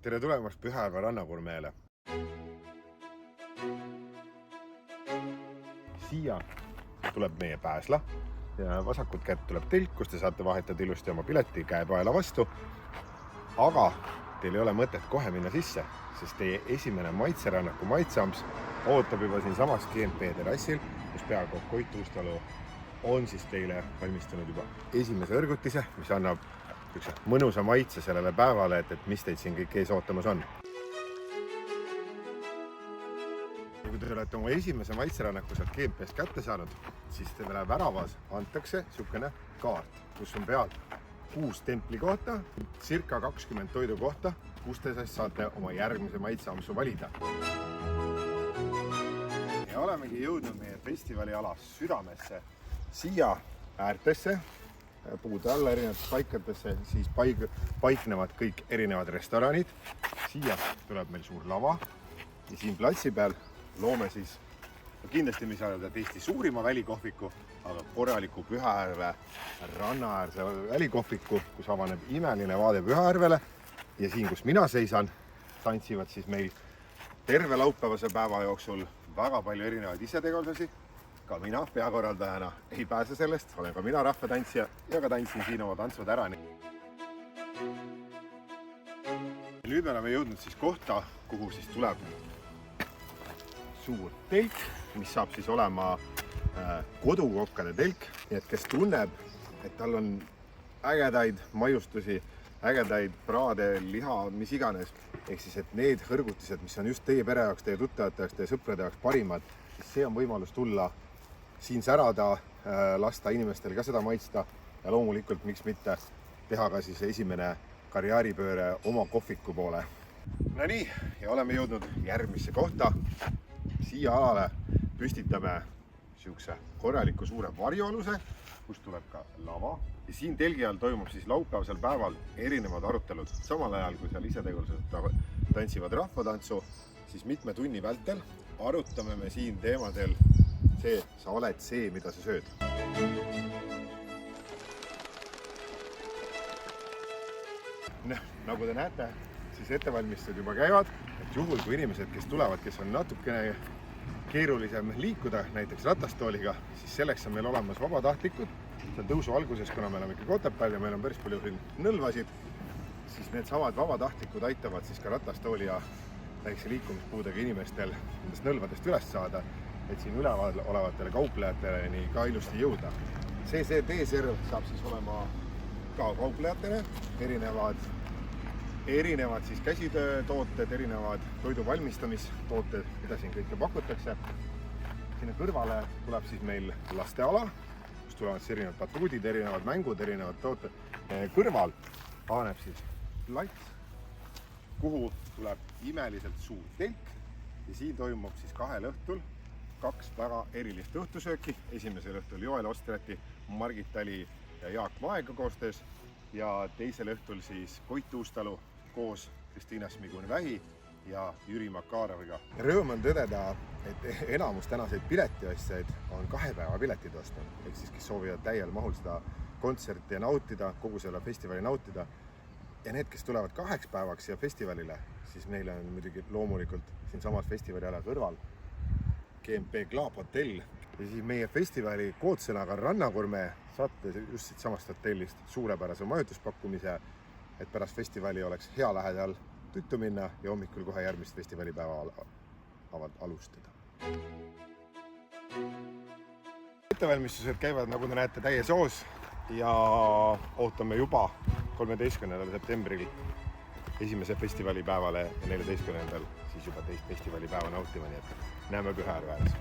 Tere tulemast Pühajärve rannagurmeele. Siia tuleb meie pääsla ja vasakut kätt tuleb telk, kus te saate vahetada ilusti oma pileti käepaela vastu. Aga teil ei ole mõtet kohe minna sisse, sest teie esimene maitserannaku maitseamps ootab juba siin samas GNP terrassil, kus peakook Koit Uustalu on siis teile valmistanud juba esimese õrgutise, mis annab mõnusa maitse sellele päevale, et mis teid siin kõik ees ootamas on. Ja kui te olete oma esimese maitserannaku sealt GNP-st kätte saanud, siis teile väravas antakse niisugune kaart, kus on peal 6 templi kohta, circa 20 toidu kohta, kus te saate oma järgmise maitseampsu valida. Ja olemegi jõudnud meie festivali alas südamesse, siia äärtesse, puude alla erinevatesse paikadesse, siis paiknevad kõik erinevad restoranid. Siia tuleb meil suur lava ja siin platsi peal loome siis kindlasti mis öelda Eesti suurima välikohviku, aga korraliku Pühajärve rannaäärse välikohviku, kus avaneb imeline vaade Pühajärvele. Ja siin, kus mina seisan, tantsivad siis meil terve laupäevase päeva jooksul väga palju erinevaid isetegevusi. Ka mina peakorraldajana ei pääse sellest, olen ka mina rahvatantsija ja ka tantsin siin oma tantsud ära. Nüüd me oleme jõudnud siis kohta, kuhu siis tuleb suur telk, mis saab siis olema kodukokkade telk. Nii et kes tunneb, et tal on ägedaid maiustusi, ägedaid praade, liha, mis iganes, ehk siis et need hõrgutised, mis on just teie pere jaoks, teie tuttavate jaoks, teie sõprade jaoks parimad, siis see on võimalus tulla siin särada, lasta inimestel ka seda maitsta ja loomulikult miks mitte teha ka siis esimene karjääripööre oma kohviku poole. No nii, ja oleme jõudnud järgmisse kohta. Siia alale püstitame niisuguse korraliku suure varjualuse, kus tuleb ka lava. Ja siin telgi all toimub siis laupäevasel päeval erinevad arutelud. Samal ajal, kui seal isetegulased tantsivad rahvatantsu, siis mitme tunni vältel arutame me siin teemadel see, sa oled see, mida sa sööd. Nagu te näete, siis ettevalmistused juba käivad, et juhul kui inimesed, kes tulevad, kes on natukene keerulisem liikuda, näiteks ratastooliga, siis selleks on meil olemas vabatahtlikud. Seal tõusu alguses, kuna me oleme ikka Otepääl ja meil on päris palju nõlvasid, siis need samad vabatahtlikud aitavad siis ka ratastooli ja väikse liikumispuudega inimestel nendest nõlvadest üles saada, et siin üleval olevatele kauplejatele ka ilusti jõuda. See teeserv saab siis olema ka kauplejatele, erinevad siis käsitöötooted, erinevad toidu valmistamistooted, mida siin kõike pakutakse. Sinna kõrvale tuleb siis meil lasteala, kus tulevad siis erinevad batuudid, erinevad mängud, erinevad tooted. Kõrval avaneb siis plats, kuhu tuleb imeliselt suur telk ja siin toimub siis 2 õhtul 2 väga erilist õhtusööki. Esimesel õhtul Joel Ostrati, Margit Tali ja Jaak Maega koostöös ja teisel õhtul siis Koit Uustalu koos Kristiina Smigun-Vähi ja Jüri Makaroviga. Rõõm on tõdeda, et enamus tänaseid piletiostjaid on 2 päeva piletid ostnud, ehk siis kes soovivad täiel mahul seda kontserti nautida, kogu selle festivali nautida. Ja need, kes tulevad 2 päevaks siia festivalile, siis meil on muidugi loomulikult siin samas festivali ala kõrval GNP Club hotell ja siis meie festivali koodsõnaga rannagurme saate just siit samast hotellist suurepärase majutuspakkumise, et pärast festivali oleks hea lähedal tuttu minna ja hommikul kohe järgmist festivalipäeva alustada. Ettevalmistused käivad, nagu te näete, täies hoos ja ootame juba 13. septembril esimese festivalipäevale ja 14. siis juba teist festivalipäeva nautima, nii et näeme Pühajärve ääres.